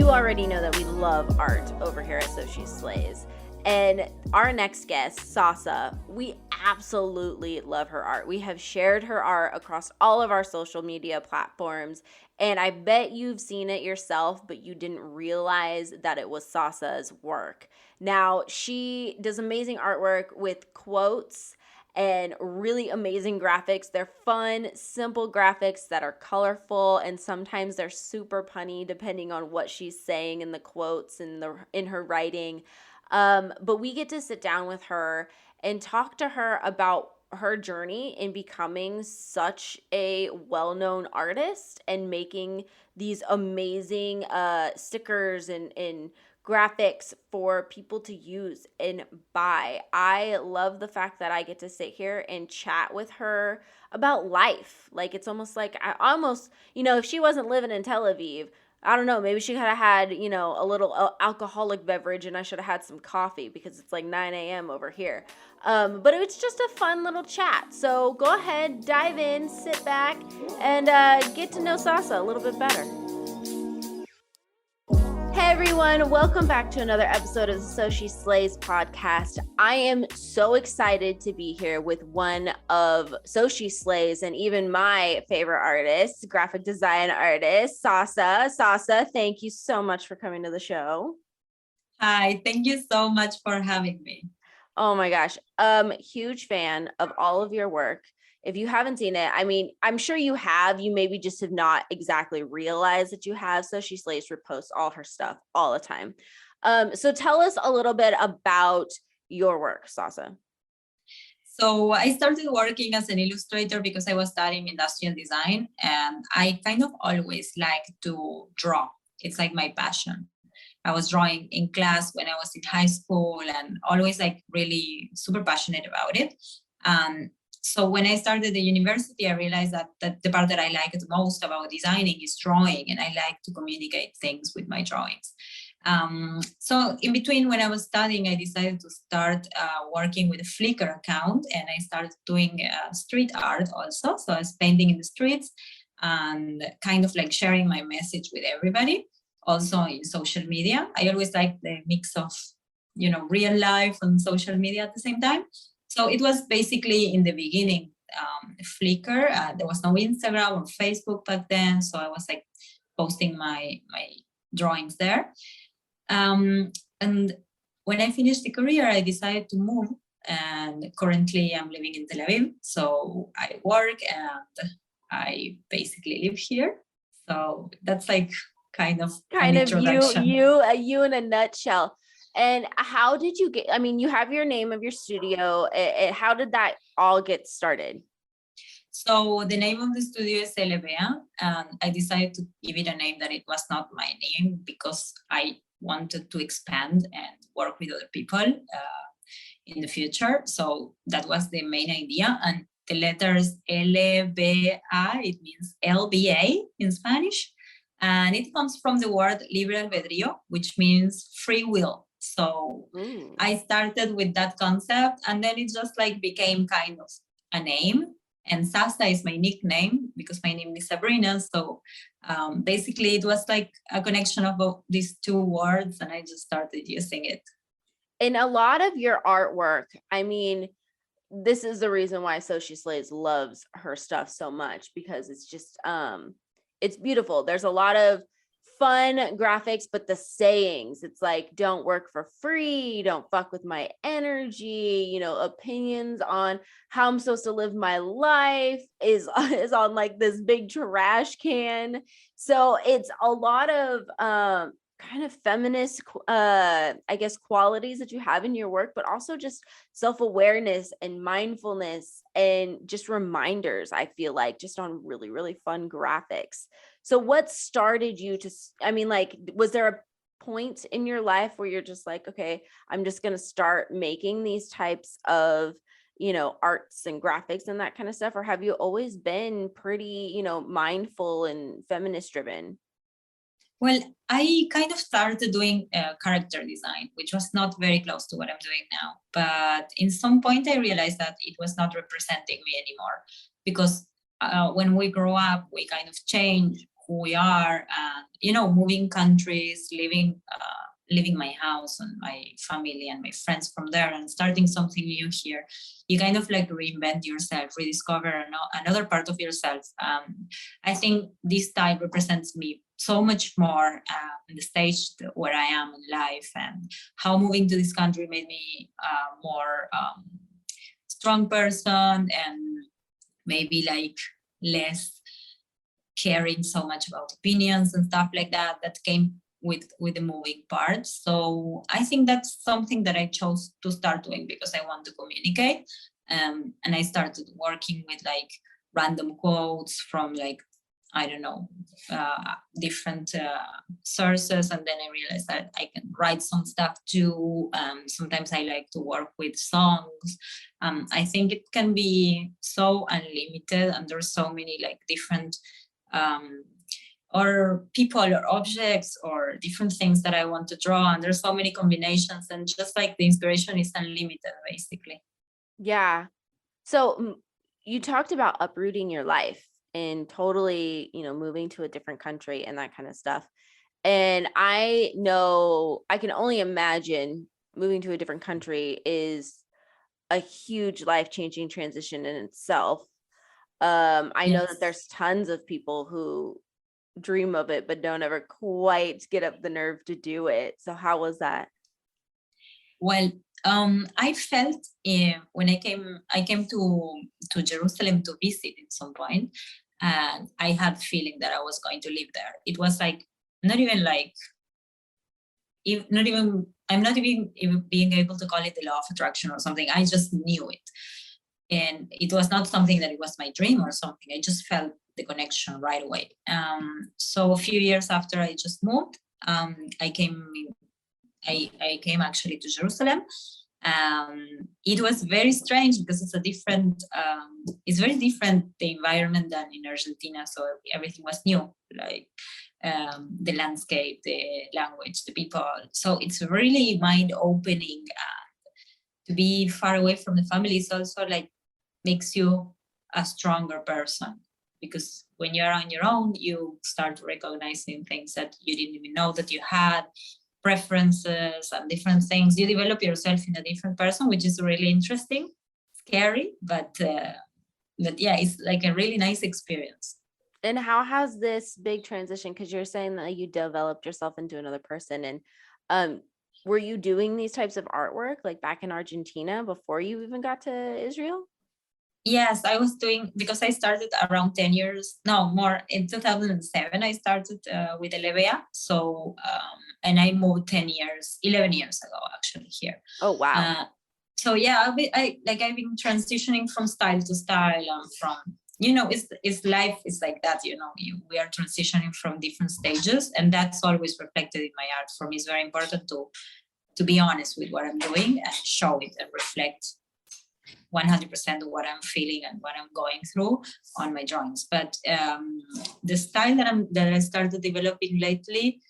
You already know that we love art over here at So She Slays. And our next guest, Sasa, we absolutely love her art. We have shared her art across all of our social media platforms, and I bet you've seen it yourself, but you didn't realize that it was Sasa's work. Now, she does amazing artwork with quotes and really amazing graphics. They're fun, simple graphics that are colorful, and sometimes they're super punny depending on what she's saying in the quotes and in her writing. But we get to sit down with her and talk to her about her journey in becoming such a well-known artist and making these amazing stickers and graphics for people to use and buy. I love the fact that I get to sit here and chat with her about life. Like, it's almost like I almost, if she wasn't living in Tel Aviv, I don't know, maybe she could have had, a little alcoholic beverage and I should have had some coffee because it's like 9 a.m. over here. But it was just a fun little chat. So go ahead, dive in, sit back, and get to know Sasa a little bit better. Hey everyone, welcome back to another episode of the So She Slays podcast. I am so excited to be here with one of So She Slays and even my favorite artist, graphic design artist, Sasa. Sasa, thank you so much for coming to the show. Hi, thank you so much for having me. Oh my gosh, huge fan of all of your work. If you haven't seen it, I mean, I'm sure you have, you maybe just have not exactly realized that you have. So She Slays reposts all her stuff all the time. So tell us a little bit about your work, Sasa. So I started working as an illustrator because I was studying industrial design and I kind of always like to draw. It's like my passion. I was drawing in class when I was in high school and always like really super passionate about it. So when I started the university, I realized that the part that I liked the most about designing is drawing, and I like to communicate things with my drawings. So in between, when I was studying, I decided to start working with a Flickr account, and I started doing street art also. So I was painting in the streets and kind of like sharing my message with everybody. Also in social media, I always like the mix of, real life and social media at the same time. So it was basically in the beginning, Flickr. There was no Instagram or Facebook back then. So I was like posting my drawings there. And when I finished the career, I decided to move. And currently I'm living in Tel Aviv. So I work and I basically live here. So that's like kind of you in a nutshell. And how did you get, you have your name of your studio. How did that all get started? So the name of the studio is Elebea, and I decided to give it a name that it was not my name because I wanted to expand and work with other people in the future. So that was the main idea. And the letters Elebea, it means LBA in Spanish. And it comes from the word libre albedrío, which means free will. So I started with that concept, and then it just like became kind of a name. And Sasa is my nickname because my name is Sabrina. So basically it was like a connection of both these two words, and I just started using it. In a lot of your artwork, this is the reason why So She Slays loves her stuff so much, because it's just it's beautiful. There's a lot of fun graphics, but the sayings, it's like, don't work for free, don't fuck with my energy, opinions on how I'm supposed to live my life is on like this big trash can. So it's a lot of kind of feminist qualities that you have in your work, but also just self-awareness and mindfulness and just reminders, I feel like, just on really, really fun graphics. So what started you to, was there a point in your life where you're just like, okay, I'm just going to start making these types of, arts and graphics and that kind of stuff? Or have you always been pretty, mindful and feminist driven? Well, I kind of started doing character design, which was not very close to what I'm doing now. But in some point, I realized that it was not representing me anymore, because when we grow up, we kind of change who we are, and moving countries, leaving my house and my family and my friends from there and starting something new here. You kind of like reinvent yourself, rediscover another part of yourself. I think this style represents me so much more in the stage where I am in life, and how moving to this country made me more strong person, and maybe like less caring so much about opinions and stuff like that came with the moving part. So I think that's something that I chose to start doing because I want to communicate. And I started working with like random quotes from like, I don't know, different sources. And then I realized that I can write some stuff too. Sometimes I like to work with songs. I think it can be so unlimited, and there's so many like different or people or objects or different things that I want to draw. And there's so many combinations, and just like the inspiration is unlimited, basically. Yeah. So you talked about uprooting your life and totally, moving to a different country and that kind of stuff. And I know, I can only imagine moving to a different country is a huge life-changing transition in itself. I know that there's tons of people who dream of it but don't ever quite get up the nerve to do it. So how was that? Well, I felt when I came to Jerusalem to visit at some point, and I had the feeling that I was going to live there. It was like I'm not even being able to call it the law of attraction or something. I just knew it, and it was not something that it was my dream or something. I just felt the connection right away. So a few years after I just moved, I came actually to Jerusalem. It was very strange because it's very different, the environment, than in Argentina. So everything was new, like the landscape, the language, the people. So it's really mind opening. To be far away from the family is also like makes you a stronger person, because when you're on your own, you start recognizing things that you didn't even know that you had, preferences and different things. You develop yourself in a different person, which is really interesting, scary, but yeah, it's like a really nice experience. And how has this big transition, because you're saying that you developed yourself into another person, and were you doing these types of artwork like back in Argentina before you even got to Israel? Yes, I was doing, because I started around 10 years, no more, in 2007, I started with Elebea. So, and I moved 11 years ago, actually, here. Oh, wow. So yeah, I've been transitioning from style to style, and from, it's life is like that, we are transitioning from different stages, and that's always reflected in my art. For me, it's very important to be honest with what I'm doing and show it and reflect 100% of what I'm feeling and what I'm going through on my drawings. But the style that I started developing lately,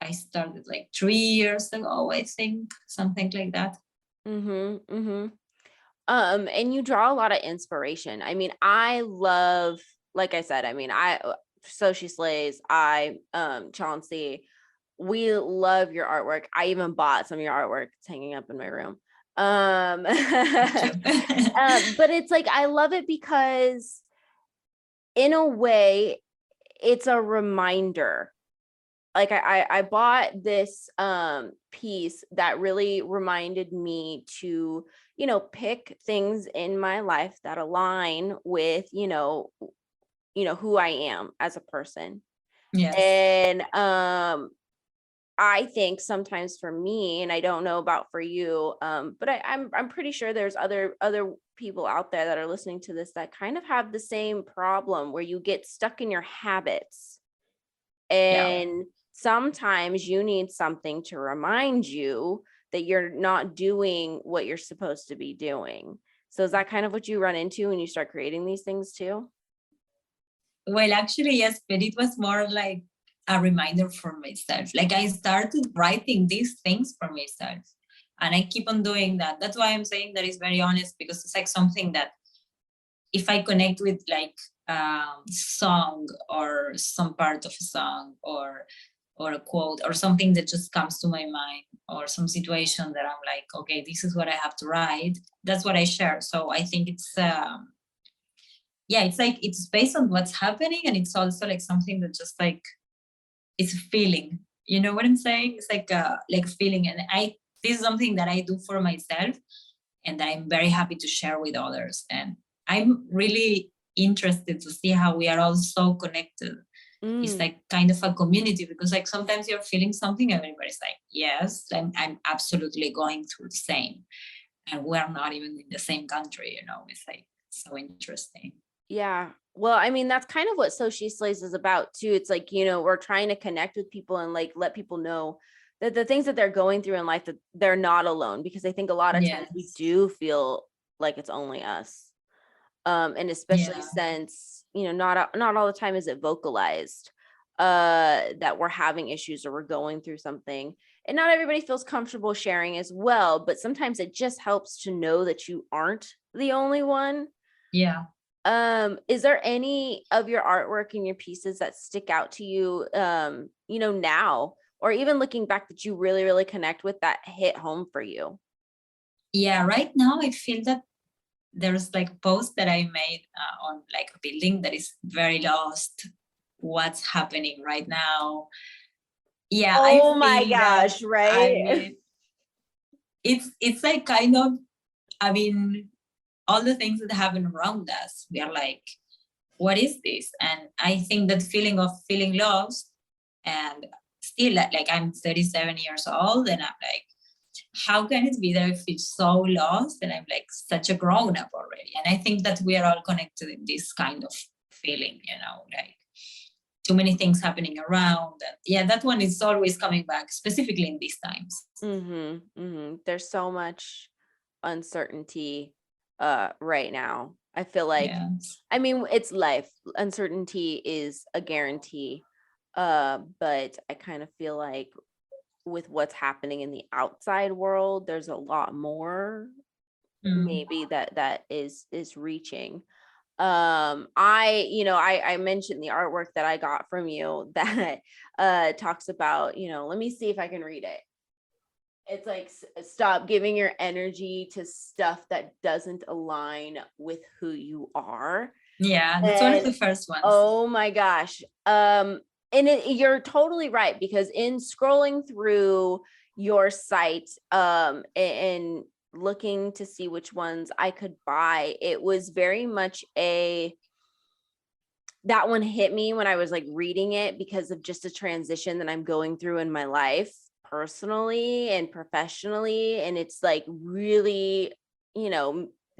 I started like 3 years ago, I think, something like that. And you draw a lot of inspiration. I mean, I love, like I said, I mean, So She Slays, Chauncey, we love your artwork. I even bought some of your artwork. It's hanging up in my room. But it's like, I love it because in a way it's a reminder. Like I bought this piece that really reminded me to, pick things in my life that align with, who I am as a person. Yes. And I think sometimes for me, and I don't know about for you, but I'm pretty sure there's other people out there that are listening to this that kind of have the same problem, where you get stuck in your habits, and sometimes you need something to remind you that you're not doing what you're supposed to be doing. So is that kind of what you run into when you start creating these things too? Well, actually, yes, but it was more like a reminder for myself. Like, I started writing these things for myself, and I keep on doing that. That's why I'm saying that it's very honest, because it's like something that if I connect with like song or some part of a song or a quote or something that just comes to my mind or some situation that I'm like, okay, this is what I have to write. That's what I share. So I think it's yeah, it's like it's based on what's happening, and it's also like something that just like it's a feeling. You know what I'm saying? It's like feeling, and this is something that I do for myself, and that I'm very happy to share with others. And I'm really interested to see how we are all so connected. It's like kind of a community, because like sometimes you're feeling something, everybody's like, yes, I'm absolutely going through the same, and we're not even in the same country. You know, it's like so interesting. Yeah. Well, I mean, that's kind of what So She Slays is about too. It's like, we're trying to connect with people and like let people know that the things that they're going through in life, that they're not alone, because I think a lot of times we Yes. do feel like it's only us. And especially Yeah. since, not all the time is it vocalized that we're having issues or we're going through something. And not everybody feels comfortable sharing as well, but sometimes it just helps to know that you aren't the only one. Yeah. Is there any of your artwork and your pieces that stick out to you, now, or even looking back, that you really, really connect with, that hit home for you? Yeah. Right now, I feel that there's like a post that I made on like a building that is very lost. What's happening right now? Yeah, I Oh my feel that. gosh, I right? mean, it's like kind of. I mean, all the things that happen around us, we are like, what is this? And I think that feeling of feeling lost, and still like I'm 37 years old, and I'm like, how can it be that I feel so lost and I'm like such a grown up already? And I think that we are all connected in this kind of feeling, like too many things happening around. And yeah, that one is always coming back, specifically in these times. There's so much uncertainty right now. I feel like, Yes. I mean, it's life. Uncertainty is a guarantee. But I kind of feel like with what's happening in the outside world, there's a lot more Mm. maybe that is reaching. I mentioned the artwork that I got from you that talks about, let me see if I can read it. It's like, stop giving your energy to stuff that doesn't align with who you are. Yeah, that's one of And the first ones. oh my gosh. And you're totally right, because in scrolling through your site, and looking to see which ones I could buy, it was very much that one hit me when I was like reading it, because of just a transition that I'm going through in my life, personally and professionally. And it's like really,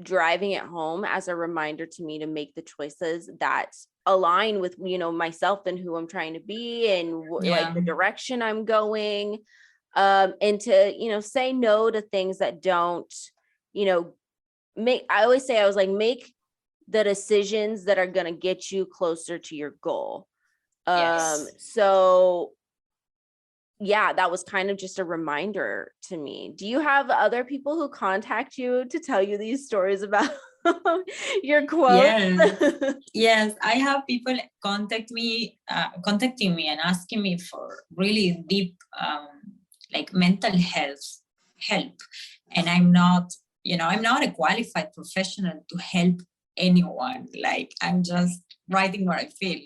driving it home as a reminder to me to make the choices that align with, myself and who I'm trying to be, and like Yeah. the direction I'm going. And to, say no to things that don't, I always say, I was like, make the decisions that are going to get you closer to your goal. Yes. So yeah, that was kind of just a reminder to me. Do you have other people who contact you to tell you these stories about your quotes? Yes. Yes, I have people contacting me and asking me for really deep, like mental health help, and I'm not a qualified professional to help anyone. Like I'm just writing what I feel.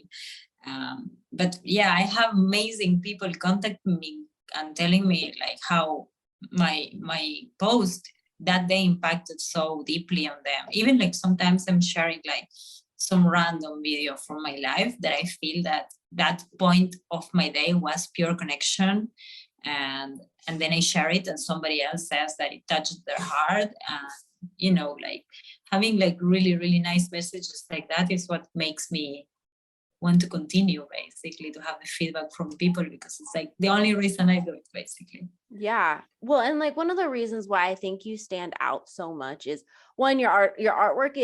But yeah, I have amazing people contacting me and telling me like how my post that day impacted so deeply on them. Even like sometimes I'm sharing like some random video from my life that I feel that that point of my day was pure connection, and then I share it and somebody else says that it touched their heart. And like having like really really nice messages like that is what makes me want to continue, basically, to have the feedback from people, because it's like the only reason I do it, basically. Yeah. Well, and like one of the reasons why I think you stand out so much is, one, your artwork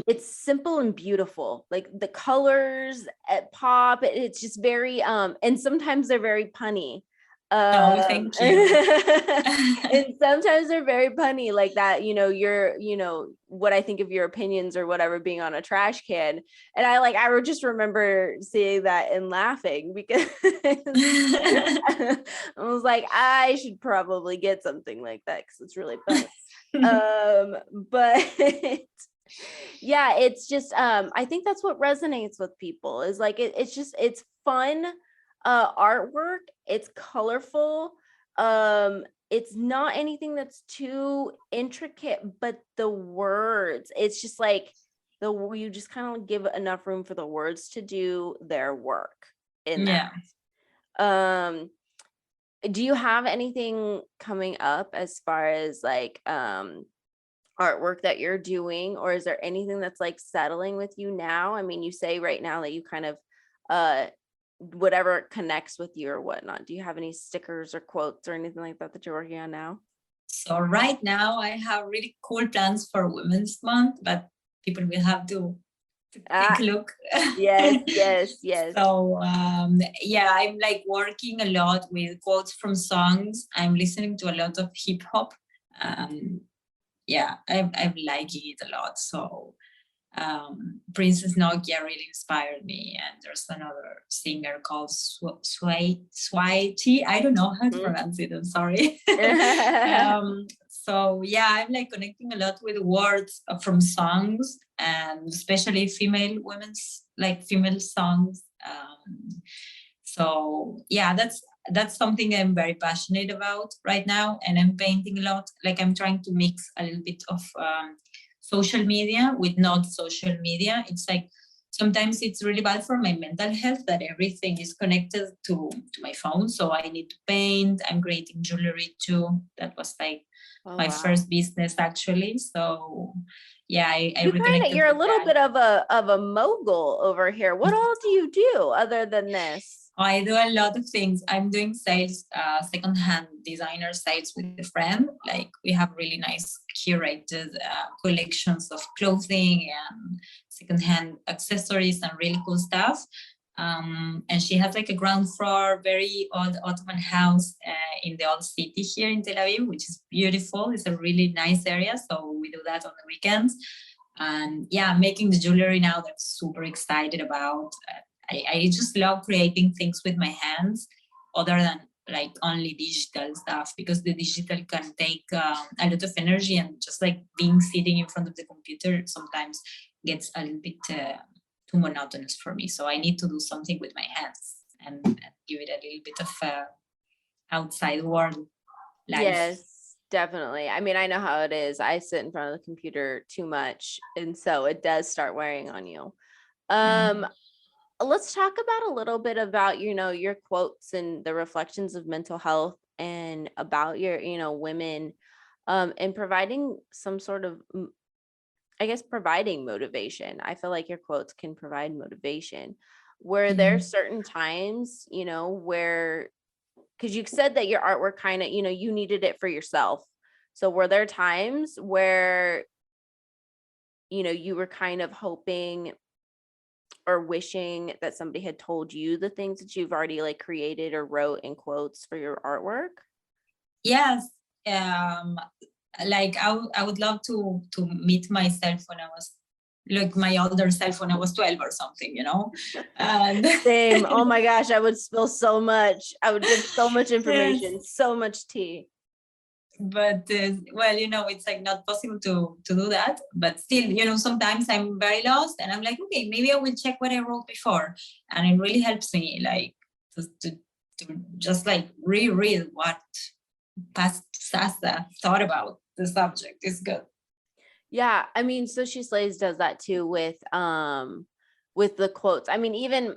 it's simple and beautiful. Like the colors at pop, it's just very and sometimes they're very punny. Oh, thank you. And sometimes they're very punny like that, what I think of your opinions or whatever being on a trash can. And I would just remember seeing that and laughing because I was like, I should probably get something like that because it's really funny. But yeah, it's just I think that's what resonates with people is like it's fun artwork. It's colorful. It's not anything that's too intricate, but the words, it's just like you just kind of give enough room for the words to do their work in that. Yeah. Do you have anything coming up as far as like artwork that you're doing, or is there anything that's like settling with you now? I mean, you say right now that you kind of whatever connects with you or whatnot. Do you have any stickers or quotes or anything like that that you're working on now? So right now I have really cool plans for Women's Month, but people will have to take a look. Yes. So yeah, I'm like working a lot with quotes from songs. I'm listening to a lot of hip hop. Yeah, I'm liking it a lot. So Princess Nokia really inspired me, and there's another singer called Swaiti. I don't know how to pronounce it. I'm sorry. So yeah, I'm like connecting a lot with words from songs, and especially female songs. So yeah, that's something I'm very passionate about right now, and I'm painting a lot. Like I'm trying to mix a little bit of social media with not social media. It's like sometimes it's really bad for my mental health that everything is connected to my phone. So I need to paint. I'm creating jewelry too. That was like my first business actually. So yeah, you're a little bit of a mogul over here. What all do you do other than this? I do a lot of things. I'm doing sales, secondhand designer sales with a friend. Like we have really nice curated collections of clothing and secondhand accessories and really cool stuff. And she has like a ground floor, very old Ottoman house in the old city here in Tel Aviv, which is beautiful. It's a really nice area. So we do that on the weekends. And yeah, making the jewelry now that I'm super excited about. I just love creating things with my hands other than like only digital stuff, because the digital can take a lot of energy, and just like being sitting in front of the computer sometimes gets a little bit too monotonous for me. So I need to do something with my hands and give it a little bit of outside world life. Yes, definitely. I mean, I know how it is. I sit in front of the computer too much, and so it does start wearing on you. Let's talk about a little bit about, your quotes and the reflections of mental health, and about your, women, and providing some sort of, I guess, providing motivation. I feel like your quotes can provide motivation. Where there's certain times, where, because you said that your artwork kind of, you needed it for yourself. So were there times where, you were kind of hoping or wishing that somebody had told you the things that you've already like created or wrote in quotes for your artwork? Yes. Like I would love to meet myself when I was like my older self when I was 12 or something, And Same. Oh my gosh, I would spill so much. I would give so much information, yes. So much tea. But well, it's like not possible to do that. But still, sometimes I'm very lost, and I'm like, okay, maybe I will check what I wrote before, and it really helps me like to just like reread what past Sasa thought about the subject. Is good. Yeah, I mean, So She Slays does that too with the quotes. I mean, even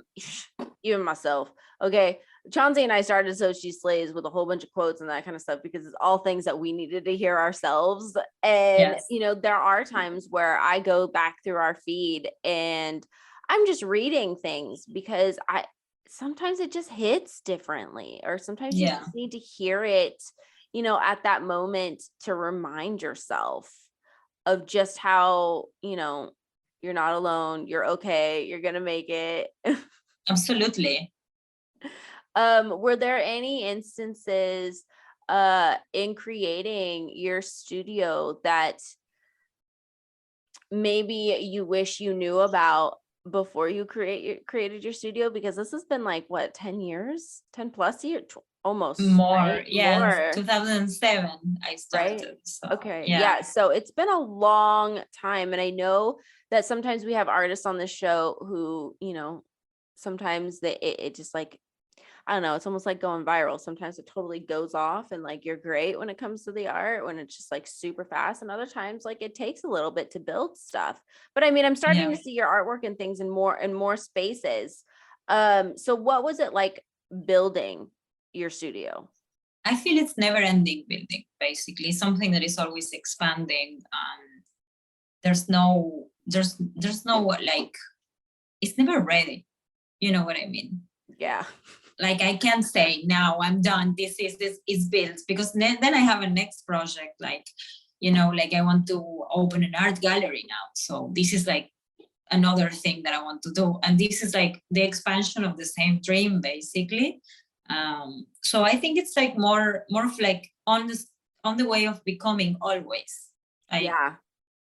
myself. Okay, Chauncey and I started So She Slays with a whole bunch of quotes and that kind of stuff, because it's all things that we needed to hear ourselves. And yes. There are times where I go back through our feed and I'm just reading things because sometimes it just hits differently, or sometimes you just need to hear it, at that moment, to remind yourself of just how, you're not alone, you're okay, you're gonna make it. Absolutely. Were there any instances in creating your studio that maybe you wish you knew about before you created your studio? Because this has been like what, 10 years, 10 plus years, almost, More, right? yes, More, 2007 I right? started. So Okay. yeah, Yeah. So it's been a long time. And I know that sometimes we have artists on the show who, sometimes it just like, I don't know, it's almost like going viral. Sometimes it totally goes off and like you're great when it comes to the art, when it's just like super fast. And other times like it takes a little bit to build stuff. But I mean, I'm starting yeah. to see your artwork and things in more spaces. So what was it like building your studio? I feel it's never ending building, basically, something that is always expanding. There's no like, it's never ready. You know what I mean? Yeah. Like I can't say now I'm done. This is built, because then I have a next project. Like, like I want to open an art gallery now. So this is like another thing that I want to do. And this is like the expansion of the same dream, basically. So I think it's like more of like on the way of becoming always. Like, Yeah.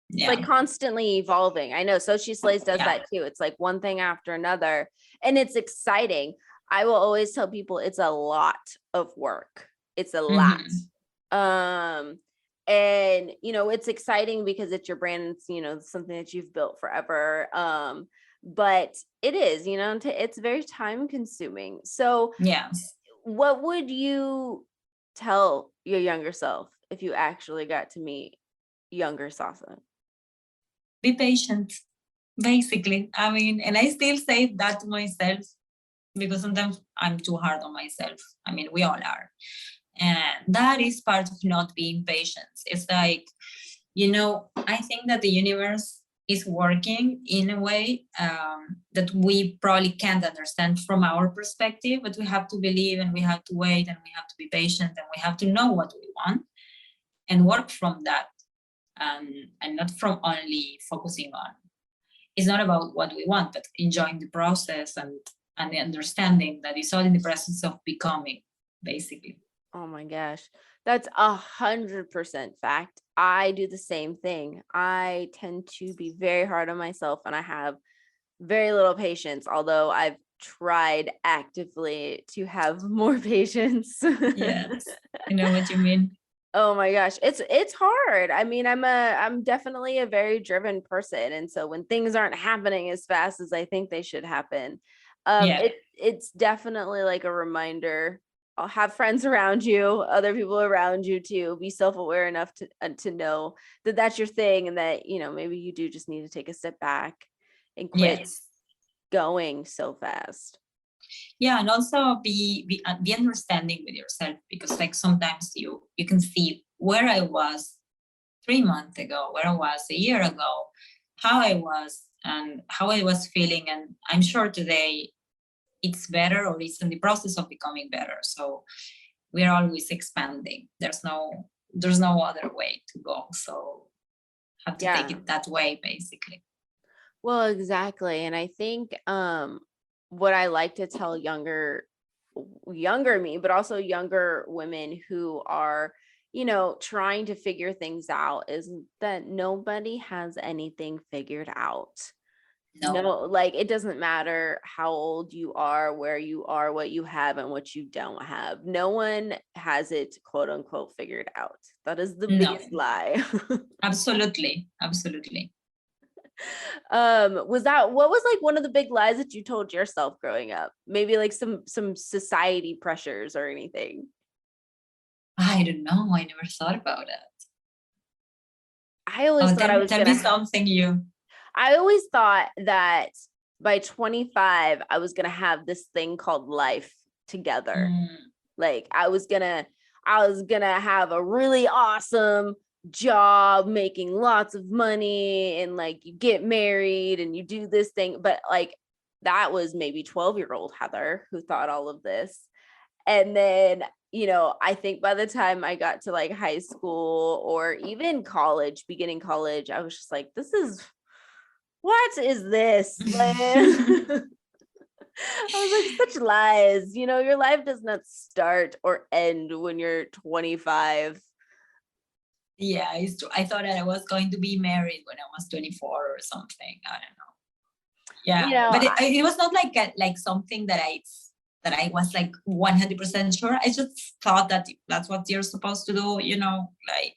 It's like yeah, constantly evolving. I know So She Slays does yeah. that too. It's like one thing after another. And it's exciting. I will always tell people it's a lot of work. It's a lot. Mhm. And it's exciting because it's your brand, it's something that you've built forever. But it is, it's very time consuming. So Yes. what would you tell your younger self if you actually got to meet younger Sasa? Be patient, basically. I mean, and I still say that to myself, because sometimes I'm too hard on myself. I mean, we all are. And that is part of not being patient. It's like, I think that the universe is working in a way that we probably can't understand from our perspective, but we have to believe, and we have to wait, and we have to be patient, and we have to know what we want and work from that, and not from only focusing on. It's not about what we want, but enjoying the process, and the understanding that it's all in the process of becoming, basically. Oh my gosh. That's 100% fact. I do the same thing. I tend to be very hard on myself and I have very little patience, although I've tried actively to have more patience. Yes, I know what you mean. Oh my gosh, it's hard. I mean, I'm definitely a very driven person, and so when things aren't happening as fast as I think they should happen, Yeah. it's definitely like a reminder. I'll have friends around you, other people around you too. Be self-aware enough to know that that's your thing, and that maybe you do just need to take a step back and quit Yes. going so fast. Yeah, and also be understanding with yourself, because like sometimes you can see where I was 3 months ago, where I was a year ago, how I was and how I was feeling, and I'm sure today it's better, or it's in the process of becoming better. So we're always expanding. There's no other way to go. So have to take Yeah. it that way, basically. Well, exactly. And I think what I like to tell younger me, but also younger women who are, trying to figure things out is that nobody has anything figured out. No, No, like it doesn't matter how old you are, where you are, what you have and what you don't have. No one has it quote unquote figured out. That is the no, biggest lie. absolutely, absolutely. What was like one of the big lies that you told yourself growing up? Maybe like some society pressures or anything. I don't know. I never thought about it. I always Oh, thought I was tell me gonna something you. I always thought that by 25 I was gonna have this thing called life together. Mm, Like I was gonna have a really awesome job making lots of money and like you get married and you do this thing, but like that was maybe 12-year-old Heather who thought all of this. And then I think by the time I got to like high school or even college, beginning college, I was just like, what is this? Like, I was like, such lies. Your life does not start or end when you're 25. Yeah, it's true. I thought that I was going to be married when I was 24 or something. I don't know. Yeah, but it was not like like something that I was like 100% sure. I just thought that that's what you're supposed to do, like.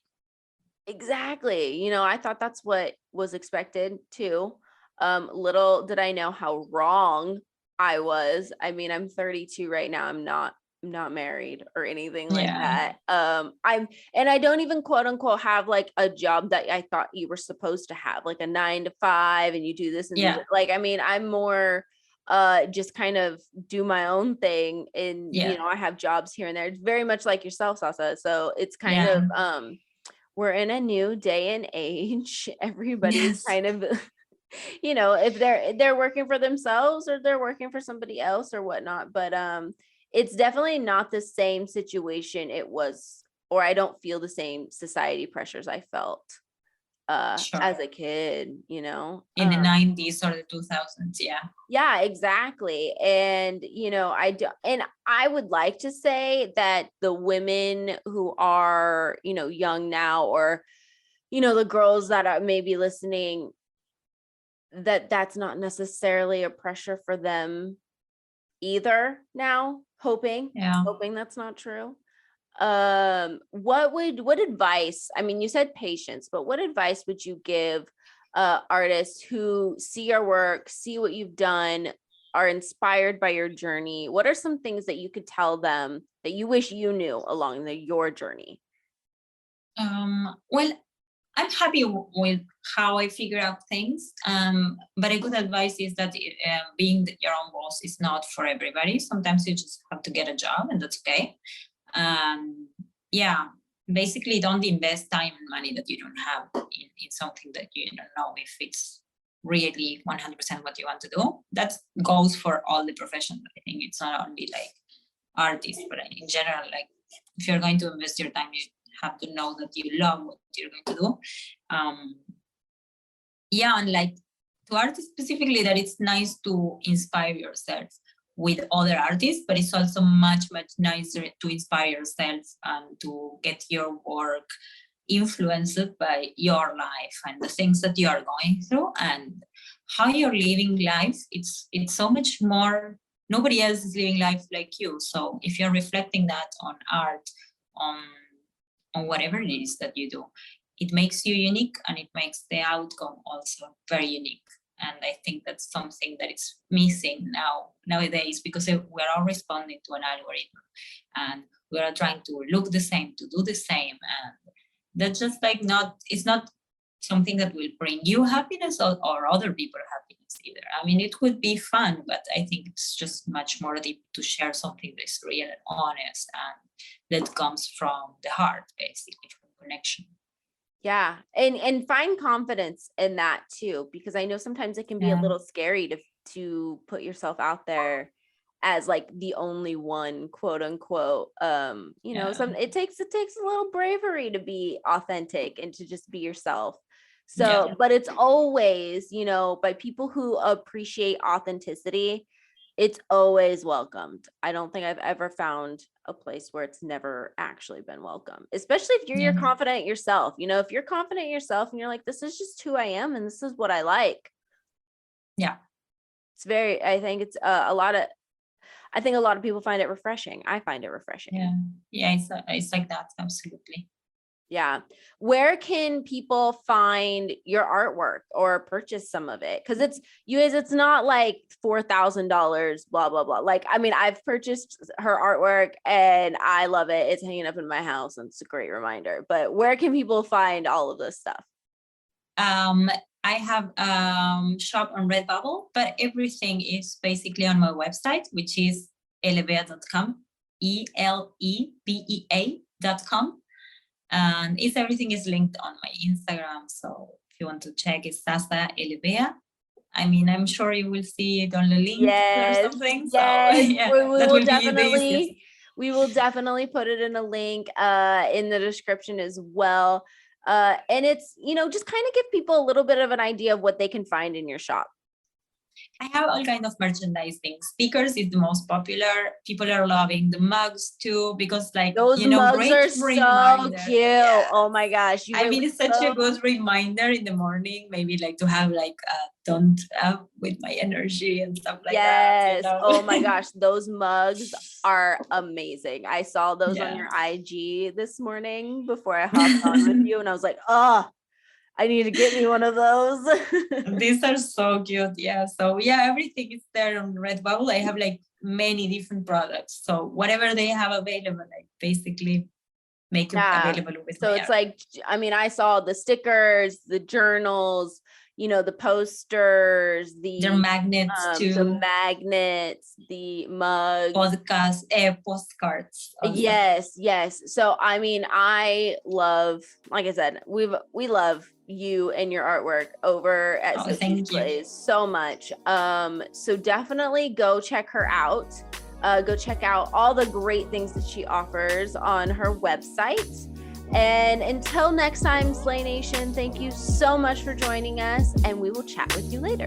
Exactly. I thought that's what was expected too. Little did I know how wrong I was. I mean, I'm 32 right now. I'm not married or anything like Yeah, that. And I don't even quote unquote have like a job that I thought you were supposed to have, like a 9 to 5, and you do this and do yeah, that. Like, I mean, I'm more just kind of do my own thing, and yeah, I have jobs here and there. It's very much like yourself, Sasa. So it's kind yeah. of we're in a new day and age. Everybody's Yes. kind of, if they're working for themselves or they're working for somebody else or whatnot. But it's definitely not the same situation it was, or I don't feel the same society pressures I felt Sure. as a kid, In the 90s or the 2000s, yeah. Yeah, exactly. And I would like to say that the women who are, young now, or the girls that are maybe listening, that's not necessarily a pressure for them either now, hoping Yeah. hoping that's not true. What advice, I mean, you said patience, but what advice would you give artists who see your work, see what you've done, are inspired by your journey? What are some things that you could tell them that you wish you knew along your journey? Well, I'm happy with how I figure out things. But a good advice is that being your own boss is not for everybody. Sometimes you just have to get a job, and that's okay. Yeah, basically, don't invest time and money that you don't have in something that you don't know if it's really 100% what you want to do. That goes for all the professions. I think it's not only like artists, but in general, like if you're going to invest your time, you have to know that you love what you're going to do. Yeah, and like to artists specifically, that it's nice to inspire yourself with other artists, but it's also much nicer to inspire yourself and to get your work influenced by your life and the things that you are going through and how you're living life. It's so much more. Nobody else is living life like you. So if you're reflecting that on art, on whatever it is that you do, it makes you unique, and it makes the outcome also very unique. And I think that's something that is missing nowadays, because we're all responding to an algorithm, and we are trying to look the same, to do the same, and that's just like it's not something that will bring you happiness or other people happiness either. I mean, it would be fun, but I think it's just much more deep to share something that's real and honest and that comes from the heart, basically, from connection. Yeah. And find confidence in that too, because I know sometimes it can be a Yeah. little scary to put yourself out there as like the only one, quote unquote. It takes a little bravery to be authentic and to just be yourself. So, Yeah. but it's always, by people who appreciate authenticity, it's always welcomed. I don't think I've ever found a place where it's never actually been welcome, especially if you're Yeah. confident yourself. If you're confident in yourself and you're like, this is just who I am and this is what I like. Yeah. I think it's I think a lot of people find it refreshing. I find it refreshing. Yeah. Yeah. It's like that. Absolutely. Yeah. Where can people find your artwork or purchase some of it? Because it's not like $4,000, blah, blah, blah. Like, I mean, I've purchased her artwork and I love it. It's hanging up in my house and it's a great reminder. But where can people find all of this stuff? I have shop on Redbubble, but everything is basically on my website, which is elebea.com, ELEBEA.com. And everything is linked on my Instagram. So if you want to check, it's Sasa Elebea. I mean, I'm sure you will see it on the link or something. Yes. So yeah, we that will will be the easiest. definitely put it in a link in the description as well. And it's, just kind of give people a little bit of an idea of what they can find in your shop. I have all kind of merchandising. Stickers is the most popular. People are loving the mugs too, because like, Those mugs great are so reminder. cute. Yeah. Oh my gosh. You I were mean, it's such a so good reminder in the morning, maybe like to have like don't with my energy and stuff like yes. that. Oh my gosh. Those mugs are amazing. I saw those on Yeah. your IG this morning before I hopped on with you, and I was like, oh, I need to get me one of those. These are so cute. Yeah. So yeah, everything is there on Redbubble. I have like many different products. So whatever they have available, I basically make it Yeah. available with So my it's art. like, I mean, I saw the stickers, the journals, the posters, They're magnets the too, magnets, the mugs. podcasts, postcards also. Yes. So I mean, I love, like I said, we love you and your artwork over at Oh, So She thank you. Slays so much. So definitely go check her out. Go check out all the great things that she offers on her website. And until next time, Slay Nation, thank you so much for joining us, and we will chat with you later.